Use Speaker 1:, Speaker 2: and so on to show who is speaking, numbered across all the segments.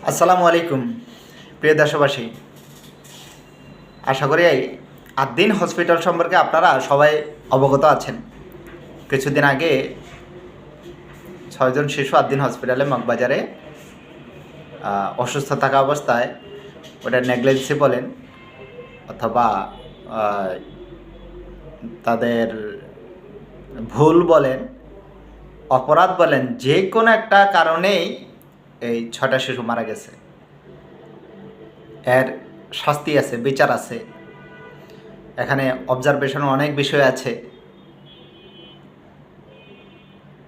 Speaker 1: আসসালামু আলাইকুম প্রিয় দেশবাসী, আশা করি আদ্দিন হসপিটাল সম্পর্কে আপনারা সবাই অবগত আছেন। কিছুদিন আগে 6জন শিশু আদ্দিন হসপিটালে মগবাজারে অসুস্থ থাকা অবস্থায়, ওটা নেগলেন্সি বলেন অথবা তাদের ভুল বলেন, অপরাধ বলেন, যে কোনো একটা কারণেই এই 6টা শিশু মারা গেছে। এর শাস্তি আছে, বিচার আছে, এখানে অবজারভেশন অনেক বিষয় আছে।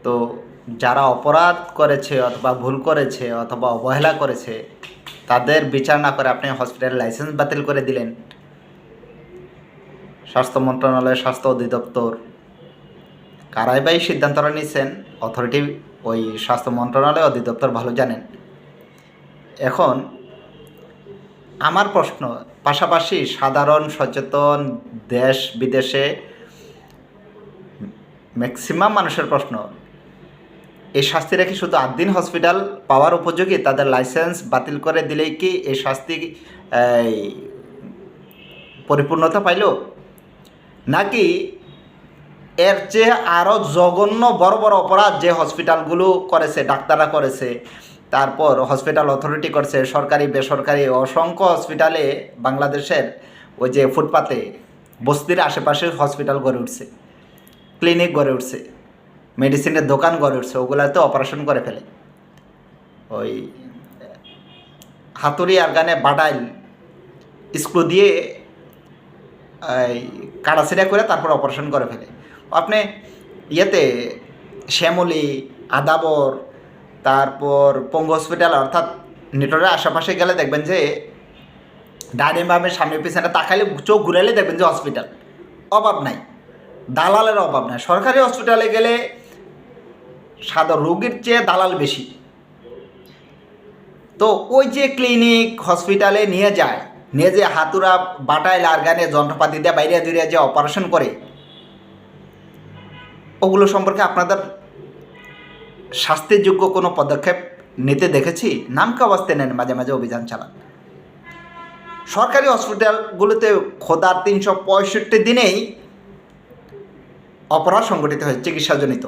Speaker 1: তো যারা অপরাধ করেছে অথবা ভুল করেছে অথবা অবহেলা করেছে তাদের বিচার না করে আপনি হসপিটালের লাইসেন্স বাতিল করে দিলেন। স্বাস্থ্য মন্ত্রণালয়, স্বাস্থ্য অধিদপ্তর কারাই বা এই সিদ্ধান্তটা নিচ্ছেন, অথরিটি ওই স্বাস্থ্য মন্ত্রণালয় অধিদপ্তর ভালো জানেন। এখন আমার প্রশ্ন, পাশাপাশি সাধারণ সচেতন দেশ বিদেশে ম্যাক্সিমাম মানুষের প্রশ্ন, এই শাস্তিটা কি শুধু আদ্দিন হসপিটাল পাওয়ার উপযোগী? তাদের লাইসেন্স বাতিল করে দিলেই কি এই শাস্তি পরিপূর্ণতা পাইল, নাকি এর চেয়ে আরও জঘন্য বড় বড় অপরাধ যে হসপিটালগুলো করেছে, ডাক্তাররা করেছে, তারপর হসপিটাল অথরিটি করছে, সরকারি বেসরকারি অসংখ্য হসপিটালে বাংলাদেশের ওই যে ফুটপাতে বস্তির আশেপাশে হসপিটাল গড়ে উঠছে, ক্লিনিক গড়ে উঠছে, মেডিসিনের দোকান গড়ে উঠছে, ওগুলাতে অপারেশন করে ফেলে। ওই হাতুড়ি আর গানে বাডাইল স্ক্রু দিয়ে কাড়াছিড়া করে তারপর অপারেশন করে ফেলে। আপনি ইয়েতে শ্যামলী, আদাবর, তারপর পঙ্গু হসপিটাল অর্থাৎ নেটওয়ার্কের আশেপাশে গেলে দেখবেন যে ডাইনিং বামের সামনে পিছনে তাকাইলে চোখ ঘুরাইলে দেখবেন যে হসপিটাল, অভাব নাই, দালালের অভাব নাই। সরকারি হসপিটালে গেলে সাধারণ রোগীর চেয়ে দালাল বেশি। তো ওই যে ক্লিনিক হসপিটালে নিয়ে যে হাতুড়া বাটায় লারগানে যন্ত্রপাতি দিয়ে বাইরে দূরে যে অপারেশন করে, ওগুলো সম্পর্কে আপনাদের শাস্তিযোগ্য কোনো পদক্ষেপ নিতে দেখেছি? নামকা অবস্থায় নেন, মাঝে মাঝে অভিযান চালান। সরকারি হসপিটালগুলোতে খোদার 365 দিনেই অপরাধ সংগঠিত হয় চিকিৎসাজনিত।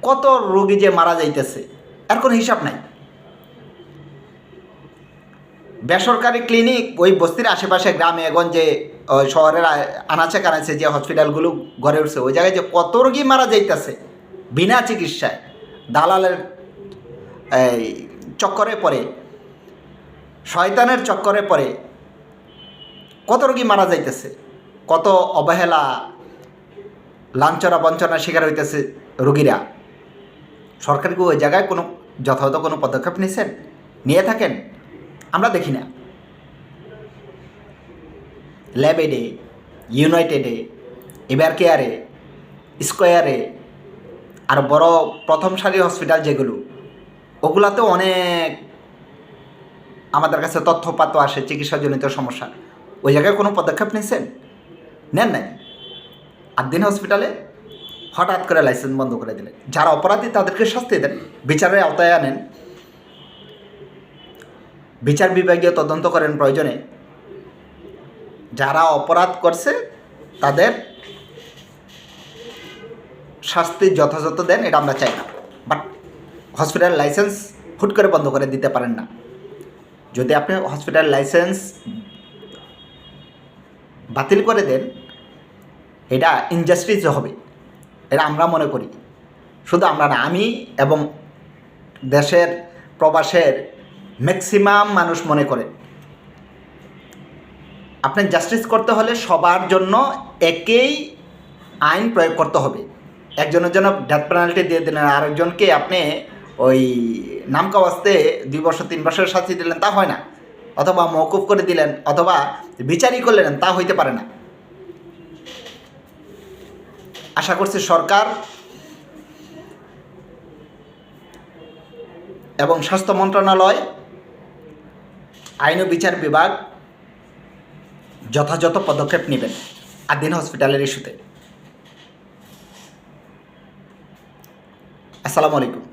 Speaker 1: কত রোগী যে মারা যাইতেছে এর কোনো হিসাব নাই। বেসরকারি ক্লিনিক ওই বস্তির আশেপাশে গ্রামে গঞ্জে শহরের আনাচে কানাচে যে হসপিটালগুলো গড়ে উঠছে, ওই জায়গায় যে কত রোগী মারা যাইতেছে বিনা চিকিৎসায়, দালালের চক্করে পড়ে, শয়তানের চক্করে পড়ে কত রোগী মারা যাইতেছে, কত অবহেলা লাঞ্ছনা বঞ্চনার শিকার হইতেছে রোগীরা। সরকার কি ওই জায়গায় কোনো যথাযথ কোনো পদক্ষেপ নিয়েছেন? নিয়ে থাকেন? আমরা দেখি না। ল্যাবেডে, ইউনাইটেডে, এবার কেয়ারে, স্কোয়ারে, আর বড় প্রথম সারির হসপিটাল যেগুলো, ওগুলাতেও অনেক আমাদের কাছে তথ্যপাত্র আসে চিকিৎসাজনিত সমস্যা। ওই জায়গায় কোনো পদক্ষেপ নিয়েছেন? নেন নাই। আদ্দিন হসপিটালে হঠাৎ করে লাইসেন্স বন্ধ করে দিলেন। যারা অপরাধী তাদেরকে শাস্তি দেন, বিচারের আওতায় আনেন, বিচার বিভাগীয় তদন্ত করেন প্রয়োজনে। যারা অপরাধ করছে তাদের শাস্তি যথাযথ দেন, এটা আমরা চাই না। বাট হসপিটাল লাইসেন্স হুট করে বন্ধ করে দিতে পারেন না। যদি আপনি হসপিটাল লাইসেন্স বাতিল করে দেন, এটা ইনজাস্টিস হবে, এটা আমরা মনে করি। শুধু আমরা না, আমি এবং দেশের প্রবাসের ম্যাক্সিমাম মানুষ মনে করে। আপনি জাস্টিস করতে হলে সবার জন্য একই আইন প্রয়োগ করতে হবে। একজনের জন্য ডেথ পেনাল্টি দিয়ে দিলেন, আরেকজনকে আপনি ওই নামকা ওয়াস্তে 2 বছর 3 বছরের শাস্তি দিলেন, তা হয় না। অথবা মওকুফ করে দিলেন, অথবা বিচারই করলেন, তা হইতে পারে না। আশা করছি সরকার এবং স্বাস্থ্য মন্ত্রণালয়, আইন ও বিচার বিভাগ যথাযথ পদক্ষেপ নেবেন আদ্দিন হসপিটালের ইস্যুতে। আসসালামু আলাইকুম।